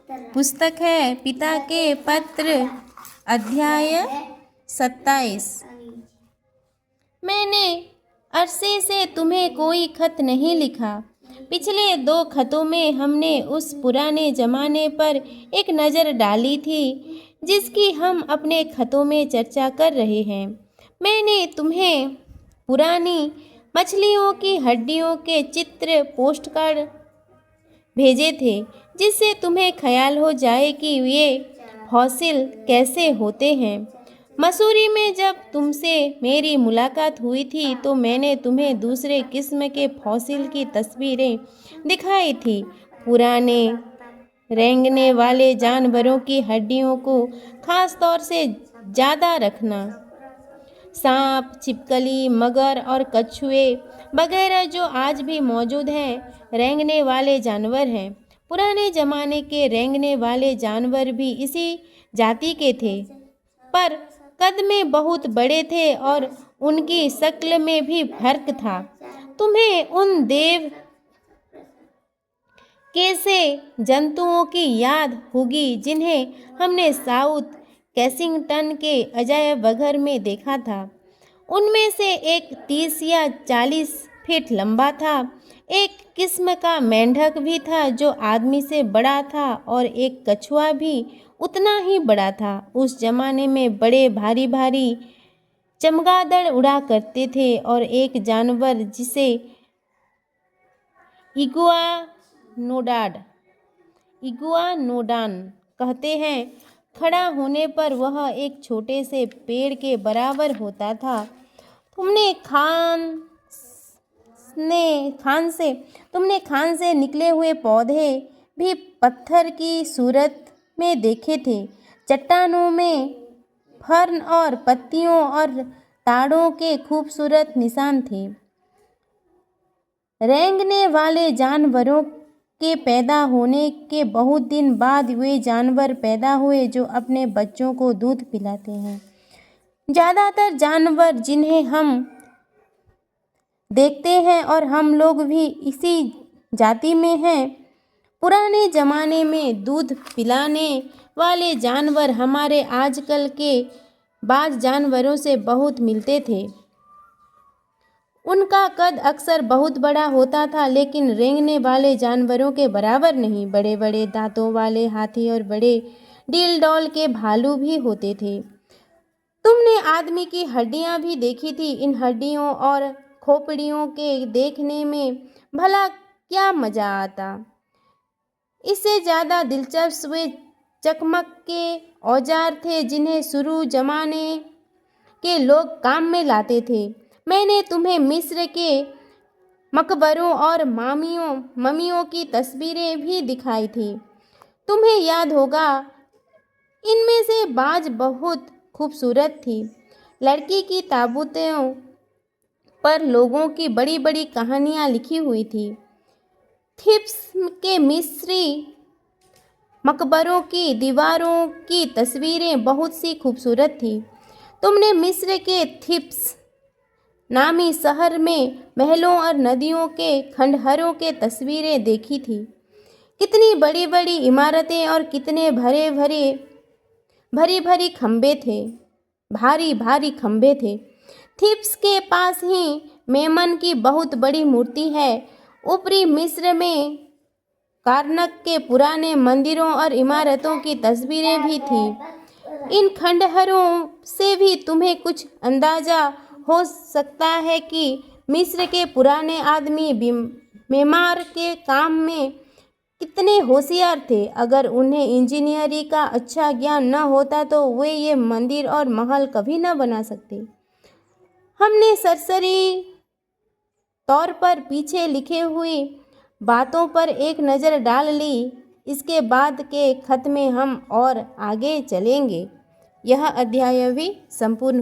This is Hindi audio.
पुस्तक है पिता के पत्र, अध्याय 27। मैंने अरसे से तुम्हें कोई खत नहीं लिखा। पिछले 2 खतों में हमने उस पुराने ज़माने पर एक नज़र डाली थी जिसकी हम अपने खतों में चर्चा कर रहे हैं। मैंने तुम्हें पुरानी मछलियों की हड्डियों के चित्र पोस्टकार्ड भेजे थे जिससे तुम्हें ख्याल हो जाए कि ये फॉसिल कैसे होते हैं। मसूरी में जब तुमसे मेरी मुलाकात हुई थी तो मैंने तुम्हें दूसरे किस्म के फॉसिल की तस्वीरें दिखाई थी। पुराने रेंगने वाले जानवरों की हड्डियों को खास तौर से ज़्यादा रखना, सांप, छिपकली, मगर और कछुए वगैरह जो आज भी मौजूद हैं, रेंगने वाले जानवर हैं। पुराने ज़माने के रेंगने वाले जानवर भी इसी जाति के थे, पर कद में बहुत बड़े थे और उनकी शक्ल में भी फर्क था। तुम्हें उन देव कैसे जंतुओं की याद होगी जिन्हें हमने साउथ कैसिंगटन के अजायब घर में देखा था। उनमें से एक 30 या 40 फीट लंबा था। एक किस्म का मेंढक भी था जो आदमी से बड़ा था और एक कछुआ भी उतना ही बड़ा था। उस जमाने में बड़े भारी भारी चमगादड़ उड़ा करते थे और एक जानवर जिसे इगुआनोडॉन कहते हैं, खड़ा होने पर वह एक छोटे से पेड़ के बराबर होता था। तुमने खान से निकले हुए पौधे भी पत्थर की सूरत में देखे थे। चट्टानों में फर्न और पत्तियों और ताड़ों के खूबसूरत निशान थे। रेंगने वाले जानवरों के पैदा होने के बहुत दिन बाद वे जानवर पैदा हुए जो अपने बच्चों को दूध पिलाते हैं। ज़्यादातर जानवर जिन्हें हम देखते हैं और हम लोग भी इसी जाति में हैं। पुराने ज़माने में दूध पिलाने वाले जानवर हमारे आजकल के बाज़ जानवरों से बहुत मिलते थे। उनका कद अक्सर बहुत बड़ा होता था, लेकिन रेंगने वाले जानवरों के बराबर नहीं। बड़े बड़े दांतों वाले हाथी और बड़े डील डॉल के भालू भी होते थे। तुमने आदमी की हड्डियां भी देखी थी। इन हड्डियों और खोपड़ियों के देखने में भला क्या मज़ा आता। इससे ज़्यादा दिलचस्प वे चकमक के औजार थे जिन्हें शुरू जमाने के लोग काम में लाते थे। मैंने तुम्हें मिस्र के मकबरों और ममियों की तस्वीरें भी दिखाई थी। तुम्हें याद होगा, इनमें से बाज बहुत खूबसूरत थी। लड़की की ताबूतों पर लोगों की बड़ी बड़ी कहानियाँ लिखी हुई थी। थिब्स के मिस्री मकबरों की दीवारों की तस्वीरें बहुत सी खूबसूरत थी। तुमने मिस्र के थिब्स नामी शहर में महलों और नदियों के खंडहरों के तस्वीरें देखी थी। कितनी बड़ी बड़ी इमारतें और कितने भरी भरी खंबे थे, भारी भारी खंबे थे। थिब्स के पास ही मेमन की बहुत बड़ी मूर्ति है। ऊपरी मिस्र में कारनक के पुराने मंदिरों और इमारतों की तस्वीरें भी थीं। इन खंडहरों से भी तुम्हें कुछ अंदाज़ा हो सकता है कि मिस्र के पुराने आदमी मेमार के काम में कितने होशियार थे। अगर उन्हें इंजीनियरिंग का अच्छा ज्ञान न होता तो वे ये मंदिर और महल कभी न बना सकते। हमने सरसरी तौर पर पीछे लिखे हुई बातों पर एक नज़र डाल ली। इसके बाद के खत में हम और आगे चलेंगे। यह अध्याय भी संपूर्ण